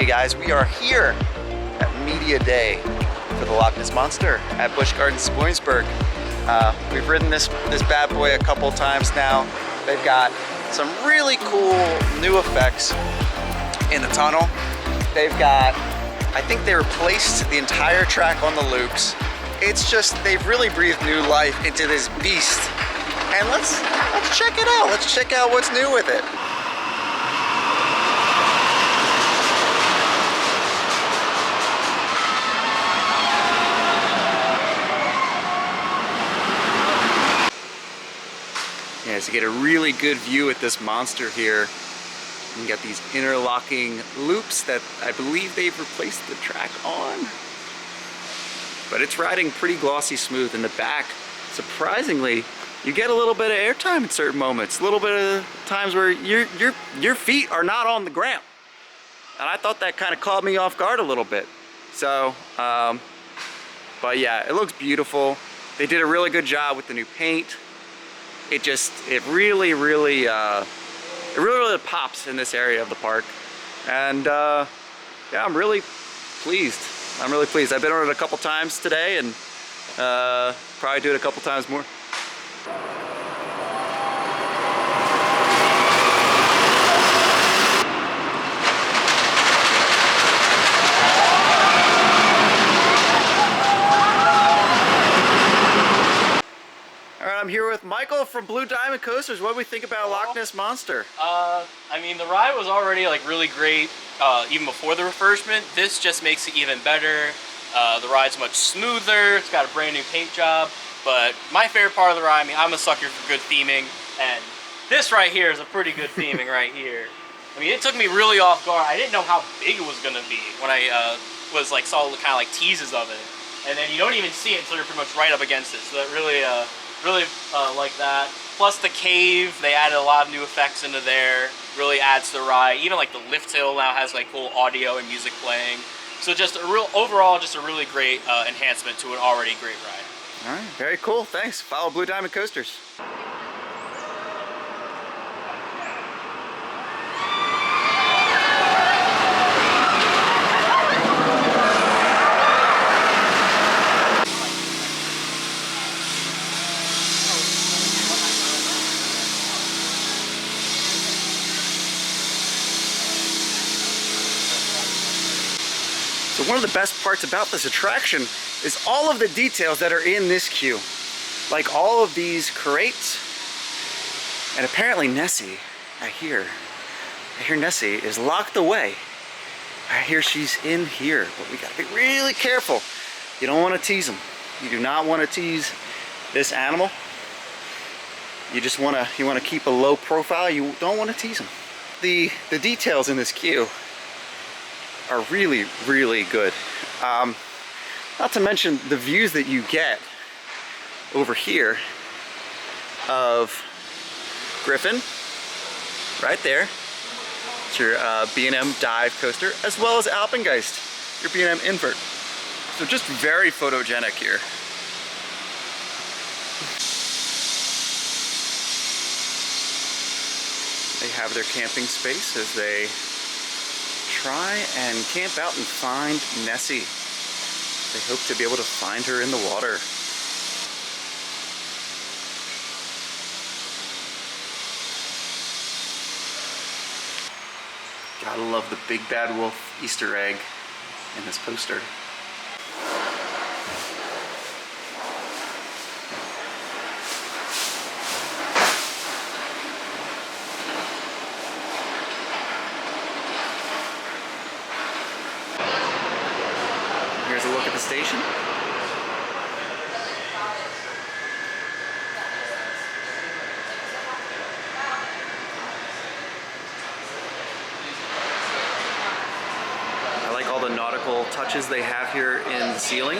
Hey guys, we are here at Media Day for the Loch Ness Monster at Busch Gardens Williamsburg. We've ridden this bad boy a couple times now. They've got some really cool new effects in the tunnel. They've got, I think they replaced the entire track on the loops. It's just, they've really breathed new life into this beast. And let's check it out. Let's check out what's new with it. Yeah, so you get a really good view at this monster here. You got these interlocking loops that I believe they've replaced the track on. But it's riding pretty glossy smooth in the back. Surprisingly, you get a little bit of airtime in certain moments. A little bit of times where your feet are not on the ground. And I thought that kind of caught me off guard a little bit. So, but yeah, it looks beautiful. They did a really good job with the new paint. It really pops in this area of the park. And yeah, I'm really pleased. I've been on it a couple times today and probably do it a couple times more. I'm here with Michael from Blue Diamond Coasters. What do we think about Loch Ness Monster? I mean, the ride was already like really great even before the refurbishment. This just makes it even better. The ride's much smoother. It's got a brand new paint job. But my favorite part of the ride, I mean, I'm a sucker for good theming, and this right here is a pretty good theming right here. I mean, it took me really off guard. I didn't know how big it was gonna be when I saw the kind of like teases of it, and then you don't even see it until you're pretty much right up against it. So that really like that. Plus the cave, they added a lot of new effects into there. Really adds to the ride. Even like the lift hill now has like cool audio and music playing. So just overall just a really great enhancement to an already great ride. All right, very cool. Thanks. Follow Blue Diamond Coasters. So one of the best parts about this attraction is all of the details that are in this queue. Like all of these crates. And apparently Nessie, I hear Nessie is locked away. I hear she's in here, but we gotta be really careful. You don't want to tease them. You do not want to tease this animal. You just want to keep a low profile. You don't want to tease them. The details in this queue are really good. Not to mention the views that you get over here of Griffin, right there. It's your B&M dive coaster, as well as Alpengeist, your B&M invert. So just very photogenic here. They have their camping space as they try and camp out and find Nessie. They hope to be able to find her in the water. Gotta love the Big Bad Wolf Easter egg in this poster. Here's a look at the station. I like all the nautical touches they have here in the ceiling.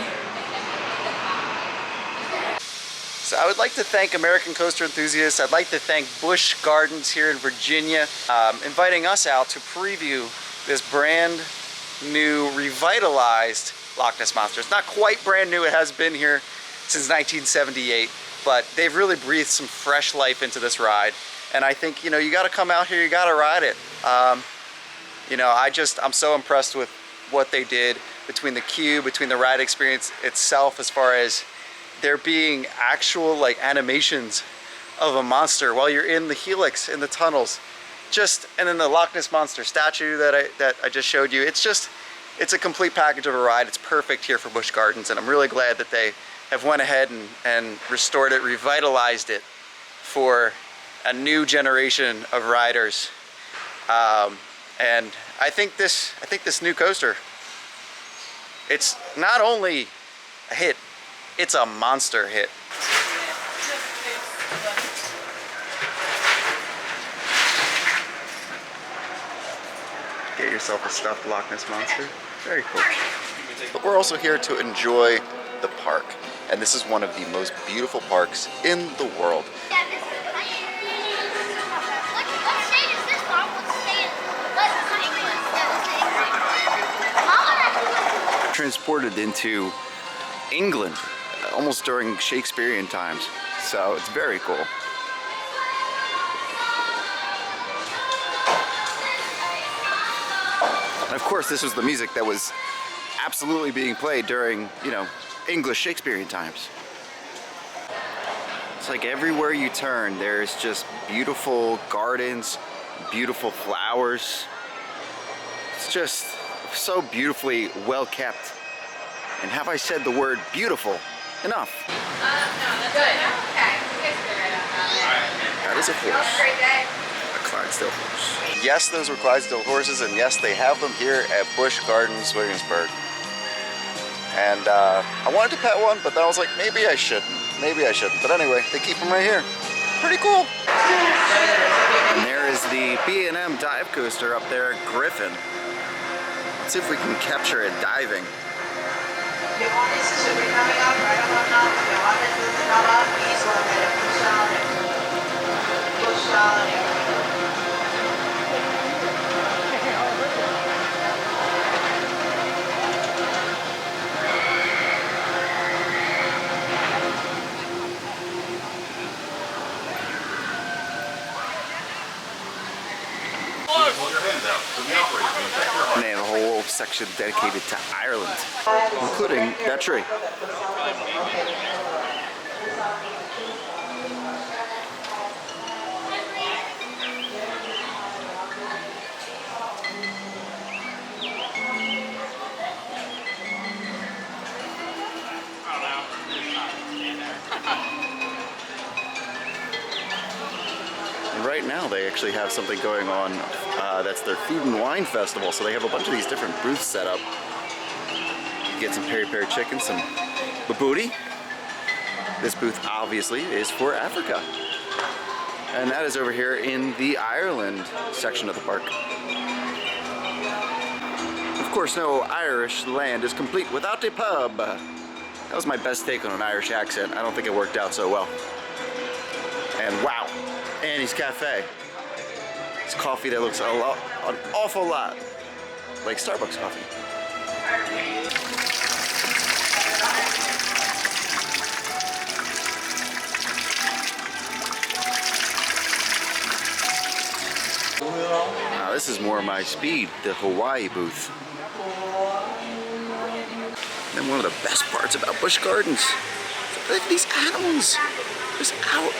So I would like to thank American Coaster Enthusiasts. I'd like to thank Busch Gardens here in Virginia, inviting us out to preview this brand new revitalized Loch Ness Monster. It's not quite brand new, it has been here since 1978, but they've really breathed some fresh life into this ride. And I think, you know, you gotta come out here, you gotta ride it. You know, I'm so impressed with what they did between the queue, between the ride experience itself, as far as there being actual like animations of a monster while you're in the helix, in the tunnels. And then the Loch Ness Monster statue that I just showed you. It's a complete package of a ride. It's perfect here for Busch Gardens, and I'm really glad that they have went ahead and restored it, revitalized it for a new generation of riders. And I think this new coaster, it's not only a hit, it's a monster hit. Get yourself a stuffed Loch Ness Monster. Very cool. But we're also here to enjoy the park. And this is one of the most beautiful parks in the world. Transported into England almost during Shakespearean times. So it's very cool. And of course, this was the music that was absolutely being played during, you know, English Shakespearean times. It's like everywhere you turn, there's just beautiful gardens, beautiful flowers. It's just so beautifully well kept. And have I said the word beautiful enough? No, that's good. Okay. That is a horse. Great day. A Clydesdale horse. Yes, those were Clydesdale horses, and yes, they have them here at Busch Gardens Williamsburg. And I wanted to pet one, but then I was like, maybe I shouldn't. Maybe I shouldn't. But anyway, they keep them right here. Pretty cool. And there is the B&M dive coaster up there at Griffin. Let's see if we can capture it diving. And they have a whole section dedicated to Ireland, including that tree. And right now they actually have something going on. That's their food and wine festival. So they have a bunch of these different booths set up. You get some peri-peri chicken, some babooty. This booth obviously is for Africa. And that is over here in the Ireland section of the park. Of course, no Irish land is complete without a pub. That was my best take on an Irish accent. I don't think it worked out so well. And wow, Annie's Cafe. It's coffee that looks an awful lot like Starbucks coffee. Now this is more my speed, the Hawaii booth. And one of the best parts about Busch Gardens, look at these animals just out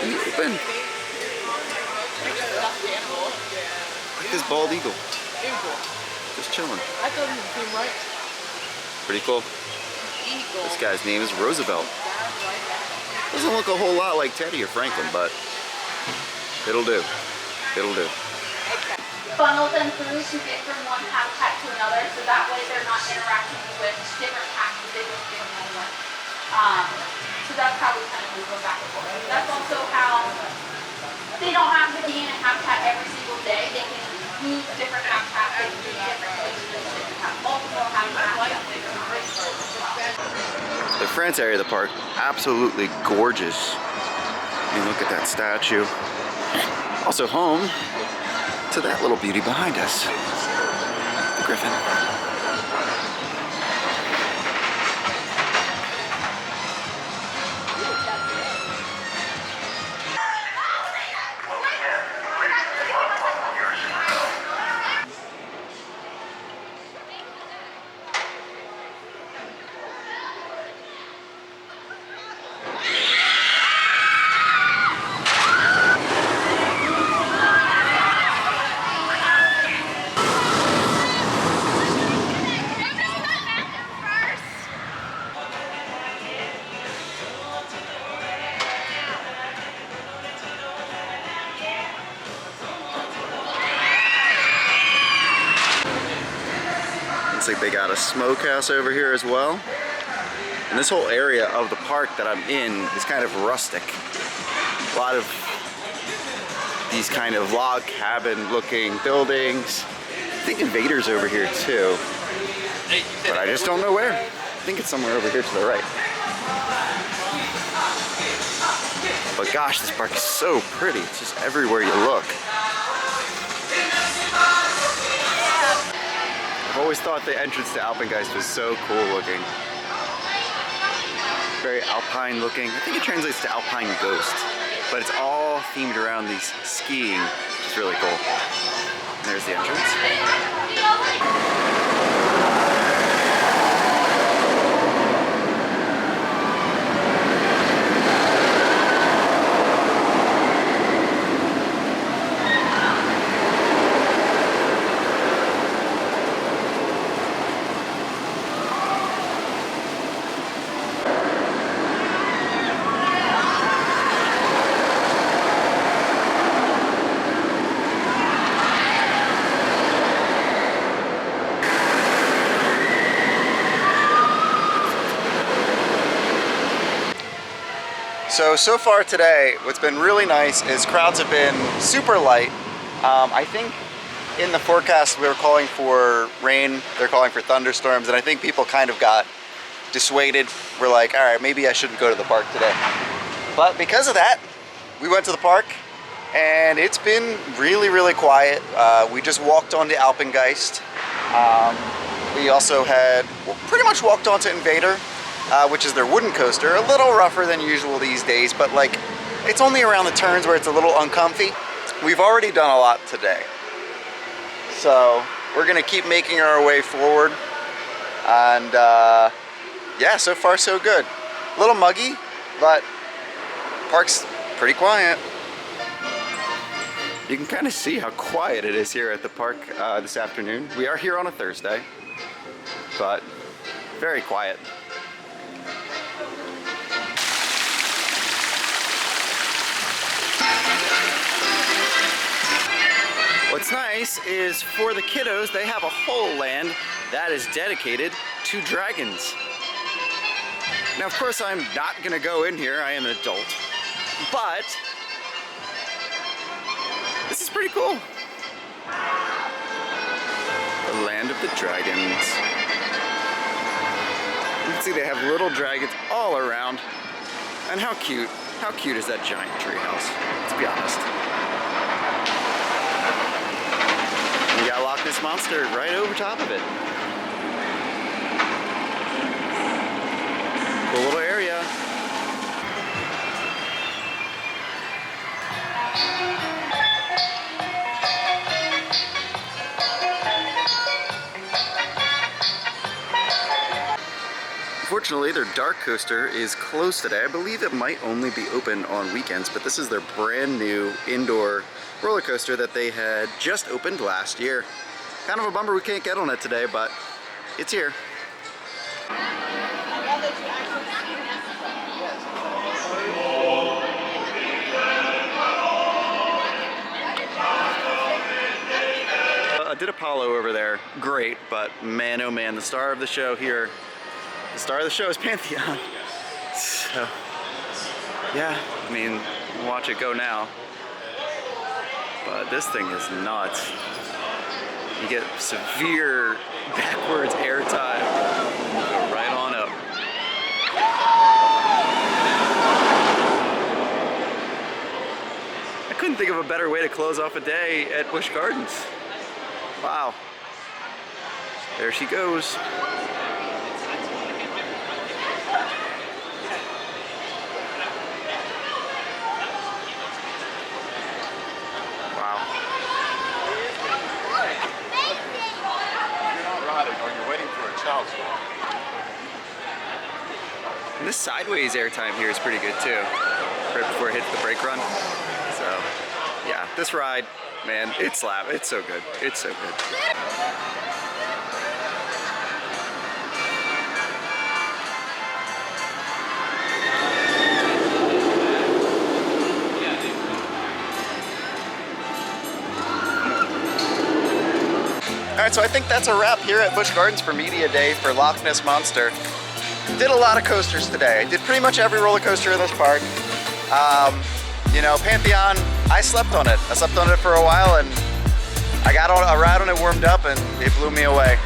in the open. Look at this bald eagle. Just chilling. That doesn't seem right. Pretty cool. Eagle. This guy's name is Roosevelt. Doesn't look a whole lot like Teddy or Franklin, but it'll do. It'll do. Funnel them through to get from one habitat to another, so that way they're not interacting with different packages, they just get another one. So that's how we kind of move them back and forth. That's also how they don't have to be in a habitat every single day. They can move different habitats, they can do different places, they can have multiple habitats. The France area of the park, absolutely gorgeous. I mean, look at that statue. Also home to that little beauty behind us, the Griffin. Looks like they got a smokehouse over here as well. And this whole area of the park that I'm in is kind of rustic. A lot of these kind of log cabin looking buildings. I think Invader's over here too, but I just don't know where. I think it's somewhere over here to the right. But gosh, this park is so pretty. It's just everywhere you look. I've always thought the entrance to Alpengeist was so cool looking. Very alpine looking. I think it translates to Alpine Ghost, but it's all themed around these skiing, which is really cool. And there's the entrance. So far today, what's been really nice is crowds have been super light. I think in the forecast we were calling for rain, they're calling for thunderstorms, and I think people kind of got dissuaded. We're like, all right, maybe I shouldn't go to the park today. But because of that, we went to the park and it's been really, really quiet. We just walked onto Alpengeist. We also had pretty much walked onto Invader, which is their wooden coaster. A little rougher than usual these days, but like it's only around the turns where it's a little uncomfy. We've already done a lot today, so we're gonna keep making our way forward. And yeah, so far so good. A little muggy, but park's pretty quiet. You can kind of see how quiet it is here at the park this afternoon. We are here on a Thursday, but very quiet. What's nice is for the kiddos, they have a whole land that is dedicated to dragons. Now, of course, I'm not gonna go in here. I am an adult, but this is pretty cool. The land of the dragons. You can see they have little dragons all around. And how cute is that giant treehouse? Let's be honest. You got Loch Ness Monster right over top of it. Cool little area. Unfortunately, their dark coaster is closed today. I believe it might only be open on weekends, but this is their brand new indoor roller coaster that they had just opened last year. Kind of a bummer we can't get on it today, but it's here. I did Apollo over there, great, but man oh man, the star of the show here, the star of the show is Pantheon. So, yeah, I mean, watch it go now. But this thing is nuts. You get severe backwards air time. Go right on up. I couldn't think of a better way to close off a day at Busch Gardens. Wow. There she goes. And this sideways airtime here is pretty good too, right before it hits the brake run. So, yeah, this ride, man, it's so good. It's so good. right, so I think that's a wrap here at Busch Gardens for Media Day for Loch Ness Monster. Did a lot of coasters today. Did pretty much every roller coaster in this park. You know, Pantheon, I slept on it. I slept on it for a while, and I got on a ride on it, warmed up, and it blew me away.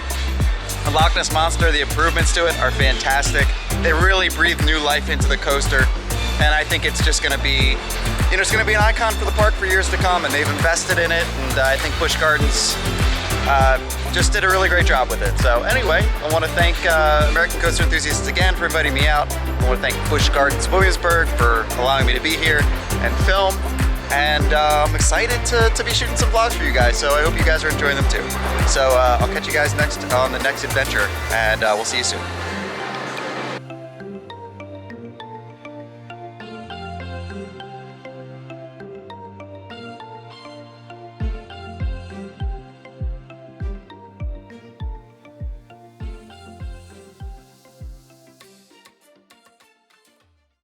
The Loch Ness Monster, the improvements to it are fantastic. They really breathe new life into the coaster, and I think it's just gonna be, you know, it's gonna be an icon for the park for years to come, and they've invested in it, and I think Busch Gardens just did a really great job with it. So anyway, I want to thank American Coaster Enthusiasts again for inviting me out. I want to thank Busch Gardens Williamsburg for allowing me to be here and film. And I'm excited to be shooting some vlogs for you guys, so I hope you guys are enjoying them too. So I'll catch you guys next on the next adventure, and we'll see you soon.